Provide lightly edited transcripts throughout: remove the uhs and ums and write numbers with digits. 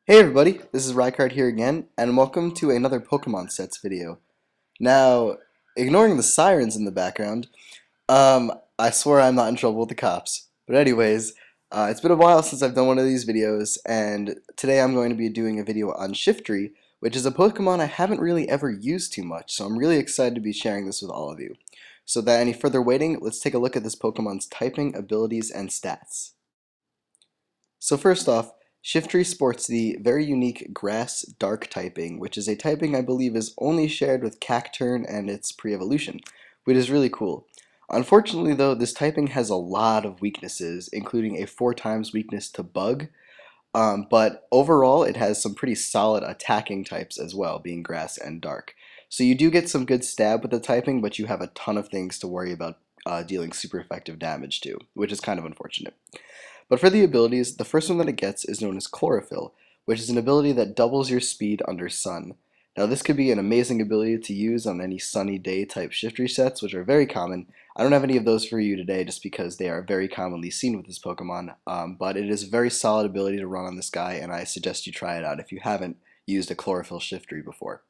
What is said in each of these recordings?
Hey everybody, this is Rykard here again, and welcome to another Pokemon Sets video. Now, ignoring the sirens in the background, I swear I'm not in trouble with the cops. But anyways, it's been a while since I've done one of these videos, and today I'm going to be doing a video on Shiftry, which is a Pokemon I haven't really ever used too much, so I'm really excited to be sharing this with all of you. So without any further waiting, let's take a look at this Pokemon's typing, abilities, and stats. So first off, Shiftry sports the very unique Grass Dark typing, which is a typing I believe is only shared with Cacturn and its pre-evolution, which is really cool. Unfortunately though, this typing has a lot of weaknesses, including a 4 times weakness to Bug, but overall it has some pretty solid attacking types as well, being Grass and Dark. So you do get some good stab with the typing, but you have a ton of things to worry about dealing super effective damage to, which is kind of unfortunate. But for the abilities, the first one that it gets is known as Chlorophyll, which is an ability that doubles your speed under sun. Now this could be an amazing ability to use on any sunny day type Shiftry sets, which are very common. I don't have any of those for you today just because they are very commonly seen with this Pokemon, but it is a very solid ability to run on this guy, and I suggest you try it out if you haven't used a Chlorophyll Shiftry before.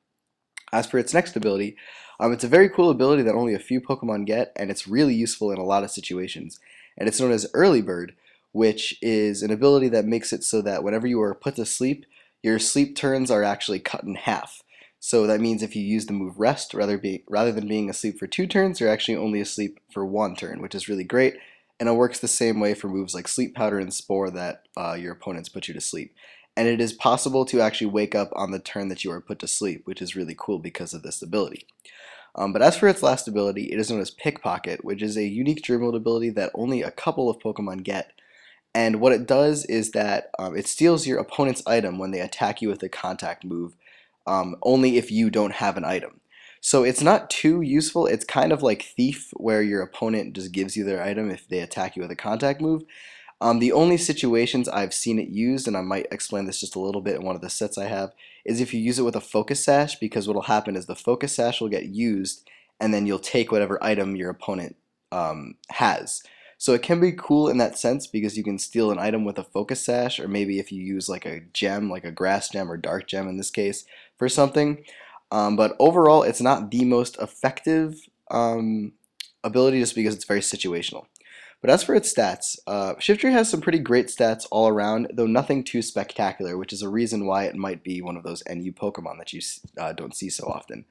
As for its next ability, it's a very cool ability that only a few Pokemon get, and it's really useful in a lot of situations. And it's known as Early Bird, which is an ability that makes it so that whenever you are put to sleep, your sleep turns are actually cut in half. So that means if you use the move Rest, rather than being asleep for 2 turns, you're actually only asleep for 1 turn, which is really great. And it works the same way for moves like Sleep Powder and Spore that your opponents put you to sleep. And it is possible to actually wake up on the turn that you are put to sleep, which is really cool because of this ability. But as for its last ability, it is known as Pickpocket, which is a unique Dream Mode ability that only a couple of Pokemon get. And what it does is that it steals your opponent's item when they attack you with a contact move, only if you don't have an item. So it's not too useful. It's kind of like Thief, where your opponent just gives you their item if they attack you with a contact move. The only situations I've seen it used, and I might explain this just a little bit in one of the sets I have, is if you use it with a Focus Sash, because what will happen is the Focus Sash will get used, and then you'll take whatever item your opponent has. So it can be cool in that sense because you can steal an item with a Focus Sash, or maybe if you use like a gem, like a Grass Gem or Dark Gem in this case, for something. But overall, it's not the most effective ability just because it's very situational. But as for its stats, Shiftry has some pretty great stats all around, though nothing too spectacular, which is a reason why it might be one of those NU Pokemon that you don't see so often.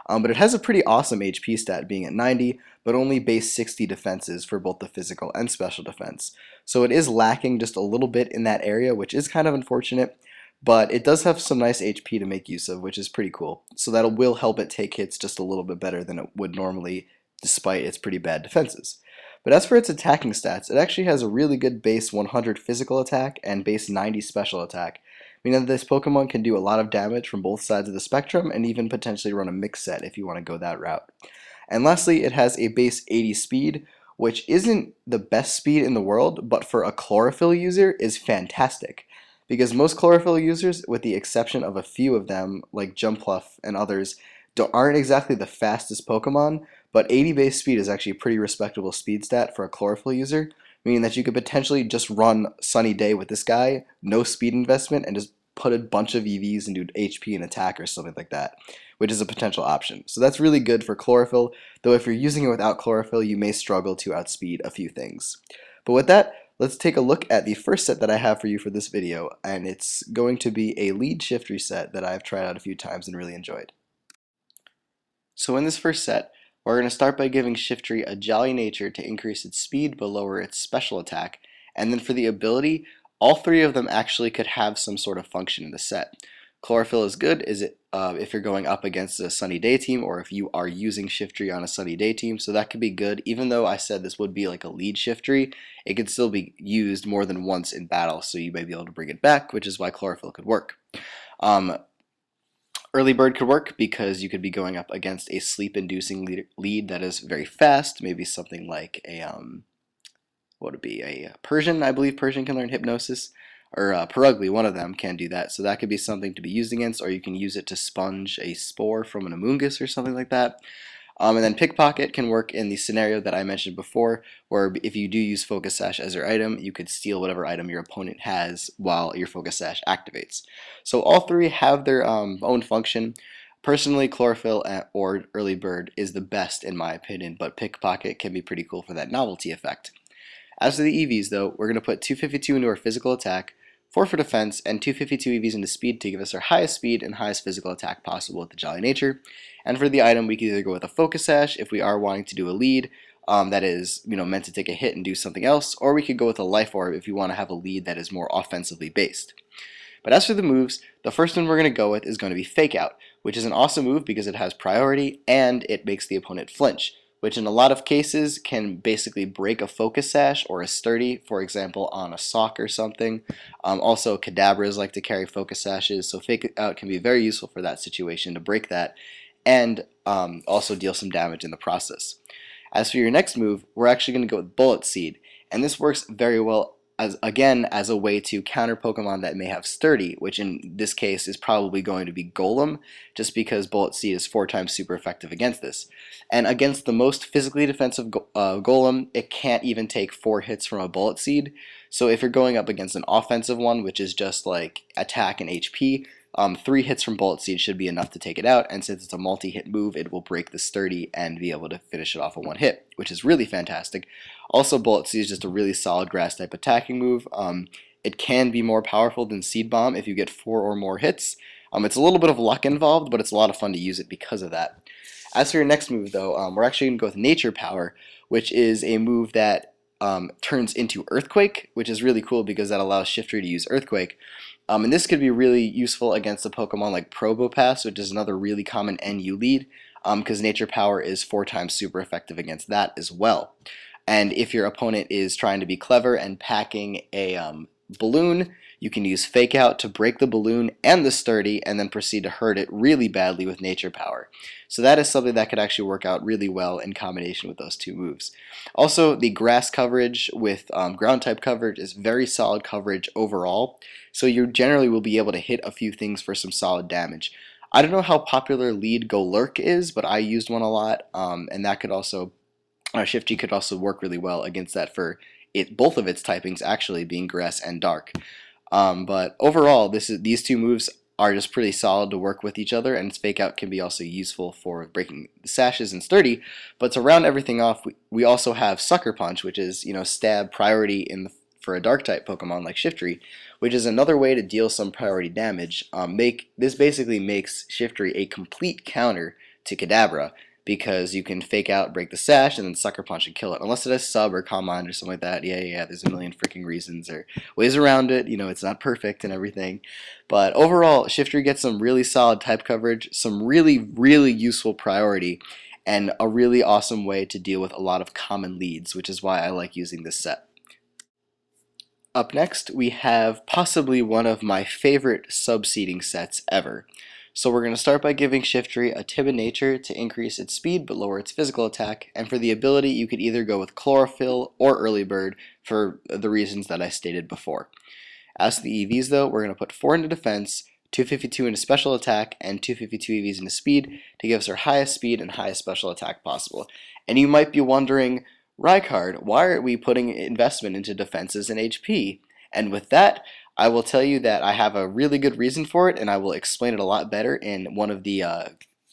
But it has a pretty awesome HP stat, being at 90, but only base 60 defenses for both the physical and special defense. So it is lacking just a little bit in that area, which is kind of unfortunate, but it does have some nice HP to make use of, which is pretty cool. So that will help it take hits just a little bit better than it would normally, despite its pretty bad defenses. But as for its attacking stats, it actually has a really good base 100 physical attack and base 90 special attack, meaning that this Pokemon can do a lot of damage from both sides of the spectrum and even potentially run a mix set if you want to go that route. And lastly, it has a base 80 speed, which isn't the best speed in the world, but for a Chlorophyll user is fantastic. Because most Chlorophyll users, with the exception of a few of them, like Jumpluff and others, aren't exactly the fastest Pokemon, but 80 base speed is actually a pretty respectable speed stat for a Chlorophyll user, meaning that you could potentially just run Sunny Day with this guy, no speed investment, and just put a bunch of EVs into HP and attack or something like that, which is a potential option. So that's really good for Chlorophyll, though if you're using it without Chlorophyll, you may struggle to outspeed a few things. But with that, let's take a look at the first set that I have for you for this video, and it's going to be a lead Shiftry set that I've tried out a few times and really enjoyed. So in this first set, we're going to start by giving Shiftry a Jolly Nature to increase its speed but lower its special attack, and then for the ability, all 3 of them actually could have some sort of function in the set. Chlorophyll is good if you're going up against a Sunny Day team or if you are using Shiftry on a Sunny Day team, so that could be good. Even though I said this would be like a lead Shiftry, it could still be used more than once in battle, so you may be able to bring it back, which is why Chlorophyll could work. Early Bird could work because you could be going up against a sleep-inducing lead that is very fast, maybe something like a, what would it be, a Persian. I believe Persian can learn Hypnosis, or Perugly, one of them can do that, so that could be something to be used against, or you can use it to sponge a Spore from an Amoonguss or something like that. And then Pickpocket can work in the scenario that I mentioned before, where if you do use Focus Sash as your item, you could steal whatever item your opponent has while your Focus Sash activates. So all three have their own function. Personally, Chlorophyll or Early Bird is the best in my opinion, but Pickpocket can be pretty cool for that novelty effect. As for the EVs though, we're going to put 252 into our physical attack, 4 for defense, and 252 EVs into speed to give us our highest speed and highest physical attack possible with the Jolly Nature. And for the item, we can either go with a Focus Sash if we are wanting to do a lead that is meant to take a hit and do something else, or we could go with a Life Orb if you want to have a lead that is more offensively based. But as for the moves, the first one we're going to go with is going to be Fake Out, which is an awesome move because it has priority and it makes the opponent flinch, which in a lot of cases can basically break a Focus Sash or a Sturdy, for example on a sock or something. Also, Kadabras like to carry Focus Sashes, so Fake Out can be very useful for that situation to break that and also deal some damage in the process. As for your next move, we're actually going to go with Bullet Seed, and this works very well as a way to counter Pokemon that may have Sturdy, which in this case is probably going to be Golem, just because Bullet Seed is 4 times super effective against this. And against the most physically defensive Golem, it can't even take 4 hits from a Bullet Seed. So if you're going up against an offensive one, which is just like attack and HP, 3 hits from Bullet Seed should be enough to take it out, and since it's a multi-hit move, it will break the Sturdy and be able to finish it off with 1 hit, which is really fantastic. Also, Bullet Seed is just a really solid grass-type attacking move. It can be more powerful than Seed Bomb if you get 4 or more hits. It's a little bit of luck involved, but it's a lot of fun to use it because of that. As for your next move, though, we're actually going to go with Nature Power, which is a move that turns into Earthquake, which is really cool because that allows Shiftry to use Earthquake. And this could be really useful against a Pokemon like Probopass, which is another really common NU lead, because Nature Power is 4 times super effective against that as well. And if your opponent is trying to be clever and packing a balloon, you can use Fake Out to break the balloon and the Sturdy and then proceed to hurt it really badly with Nature Power. So that is something that could actually work out really well in combination with those two moves. Also, the grass coverage with ground type coverage is very solid coverage overall, so you generally will be able to hit a few things for some solid damage. I don't know how popular Lead Go Lurk is, but I used one a lot, and that could also, Shifty could also work really well against that for both of its typings actually being grass and dark. But overall, these two moves are just pretty solid to work with each other, and Fake Out can be also useful for breaking Sashes and Sturdy. But to round everything off, we also have Sucker Punch, which is stab priority for a dark type Pokemon like Shiftry, which is another way to deal some priority damage. This basically makes Shiftry a complete counter to Kadabra, because you can Fake Out, break the Sash, and then Sucker Punch and kill it. Unless it has Sub or Calm Mind or something like that. Yeah, there's a million freaking reasons or ways around it. It's not perfect and everything. But overall, Shiftry gets some really solid type coverage, some really, really useful priority, and a really awesome way to deal with a lot of common leads, which is why I like using this set. Up next, we have possibly one of my favorite sub-seeding sets ever. So we're going to start by giving Shiftry a Timid Nature to increase its speed but lower its physical attack, and for the ability you could either go with Chlorophyll or Early Bird for the reasons that I stated before. As to the EVs though, we're going to put 4 into defense, 252 into special attack, and 252 EVs into speed to give us our highest speed and highest special attack possible. And you might be wondering, Rykard, why are we putting investment into defenses and HP? And with that, I will tell you that I have a really good reason for it, and I will explain it a lot better in one of the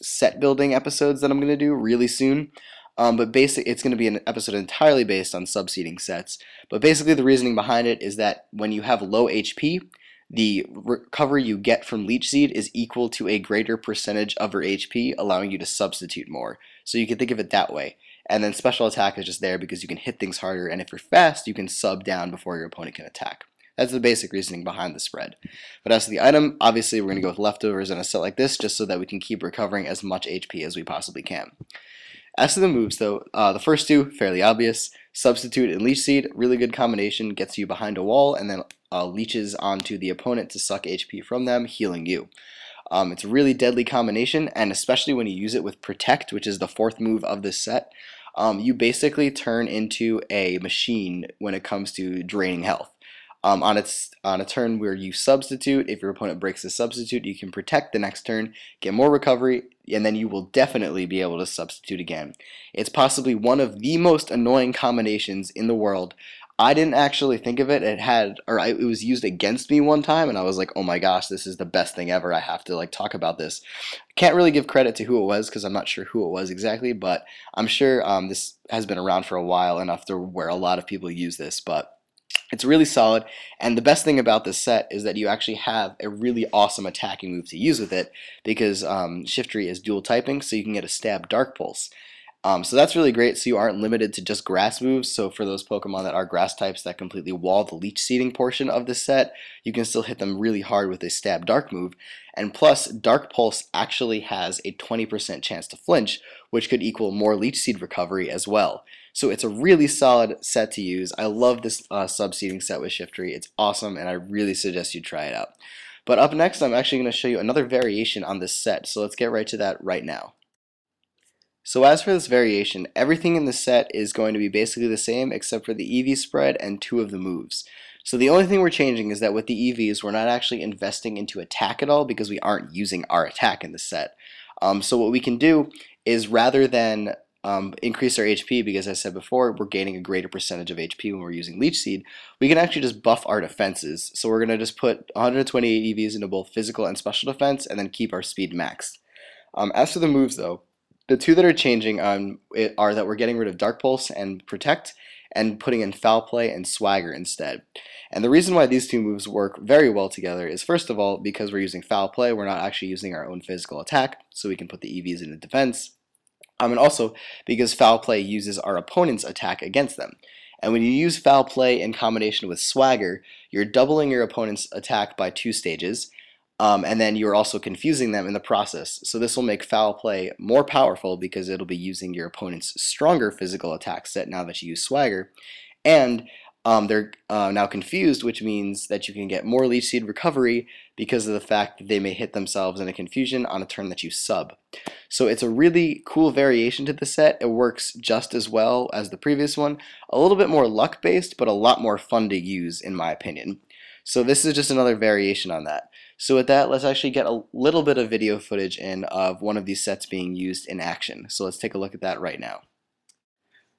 set building episodes that I'm going to do really soon. But basically, it's going to be an episode entirely based on subseeding sets. But basically, the reasoning behind it is that when you have low HP, the recovery you get from Leech Seed is equal to a greater percentage of your HP, allowing you to substitute more. So you can think of it that way. And then special attack is just there because you can hit things harder, and if you're fast, you can sub down before your opponent can attack. That's the basic reasoning behind the spread. But as to the item, obviously we're going to go with leftovers in a set like this just so that we can keep recovering as much HP as we possibly can. As to the moves though, the first two, fairly obvious. Substitute and Leech Seed, really good combination, gets you behind a wall and then leeches onto the opponent to suck HP from them, healing you. It's a really deadly combination, and especially when you use it with Protect, which is the 4th move of this set, you basically turn into a machine when it comes to draining health. On a turn where you substitute, if your opponent breaks the substitute, you can protect the next turn, get more recovery, and then you will definitely be able to substitute again. It's possibly one of the most annoying combinations in the world. I didn't actually think of it. It was used against me one time, and I was like, "Oh my gosh, this is the best thing ever! I have to like talk about this." Can't really give credit to who it was because I'm not sure who it was exactly, but I'm sure this has been around for a while enough to where a lot of people use this, but. It's really solid, and the best thing about this set is that you actually have a really awesome attacking move to use with it because Shiftry is dual typing, so you can get a stab Dark Pulse. So that's really great, so you aren't limited to just grass moves. So for those Pokemon that are grass types that completely wall the leech seeding portion of this set, you can still hit them really hard with a stab dark move. And plus, Dark Pulse actually has a 20% chance to flinch, which could equal more leech seed recovery as well. So it's a really solid set to use. I love this sub-seeding set with Shiftry. It's awesome, and I really suggest you try it out. But up next, I'm actually going to show you another variation on this set, so let's get right to that right now. So as for this variation, everything in the set is going to be basically the same except for the EV spread and 2 of the moves. So the only thing we're changing is that with the EVs, we're not actually investing into attack at all because we aren't using our attack in the set. So what we can do is rather than increase our HP, because as I said before, we're gaining a greater percentage of HP when we're using Leech Seed, we can actually just buff our defenses. So we're going to just put 128 EVs into both physical and special defense and then keep our speed maxed. As for the moves though, the 2 that are changing are that we're getting rid of Dark Pulse and Protect and putting in Foul Play and Swagger instead. And the reason why these 2 moves work very well together is first of all because we're using Foul Play, we're not actually using our own physical attack, so we can put the EVs into defense. And also because Foul Play uses our opponent's attack against them. And when you use Foul Play in combination with Swagger, you're doubling your opponent's attack by 2 stages. And then you're also confusing them in the process. So this will make Foul Play more powerful because it'll be using your opponent's stronger physical attack set now that you use Swagger. And they're now confused, which means that you can get more Leech Seed recovery because of the fact that they may hit themselves in a confusion on a turn that you sub. So it's a really cool variation to the set. It works just as well as the previous one. A little bit more luck based, but a lot more fun to use in my opinion. So this is just another variation on that. So with that, let's actually get a little bit of video footage in of one of these sets being used in action. So let's take a look at that right now.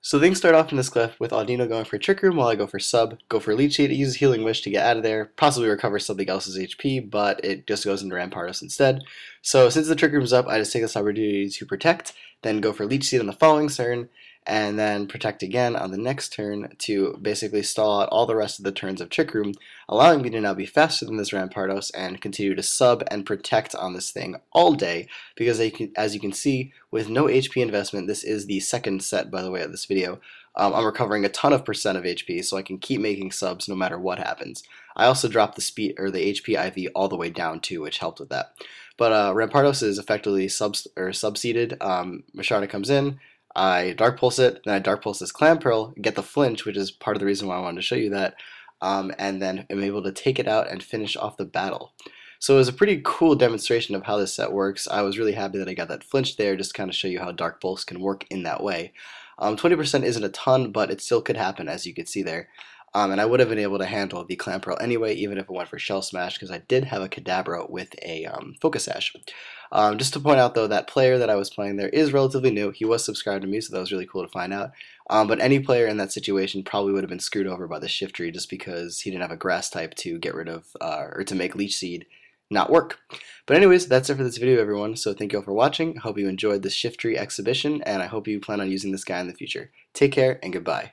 So things start off in this clip with Audino going for Trick Room while I go for Sub, go for Leech Seed, it uses Healing Wish to get out of there, possibly recover something else's HP, but it just goes into Rampardos instead. So since the Trick Room's up, I just take this opportunity to Protect, then go for Leech Seed on the following turn, and then Protect again on the next turn to basically stall out all the rest of the turns of Trick Room, allowing me to now be faster than this Rampardos and continue to sub and protect on this thing all day, because as you can see, with no HP investment, this is the second set, by the way, of this video, I'm recovering a ton of percent of HP, so I can keep making subs no matter what happens. I also dropped the speed or the HP IV all the way down too, which helped with that. But Rampardos is effectively sub-seeded. Macharna comes in, I Dark Pulse it, then I Dark Pulse this Clamperl, get the flinch, which is part of the reason why I wanted to show you that, and then I'm able to take it out and finish off the battle. So it was a pretty cool demonstration of how this set works. I was really happy that I got that flinch there, just to kind of show you how Dark Pulse can work in that way. 20% isn't a ton, but it still could happen, as you could see there. And I would have been able to handle the Clamperl anyway, even if it went for Shell Smash, because I did have a Kadabra with a Focus Sash. Just to point out, though, that player that I was playing there is relatively new. He was subscribed to me, so that was really cool to find out. But any player in that situation probably would have been screwed over by the Shiftry just because he didn't have a Grass type to get rid of, or to make Leech Seed not work. But anyways, that's it for this video, everyone. So thank you all for watching. I hope you enjoyed this Shiftry exhibition, and I hope you plan on using this guy in the future. Take care, and goodbye.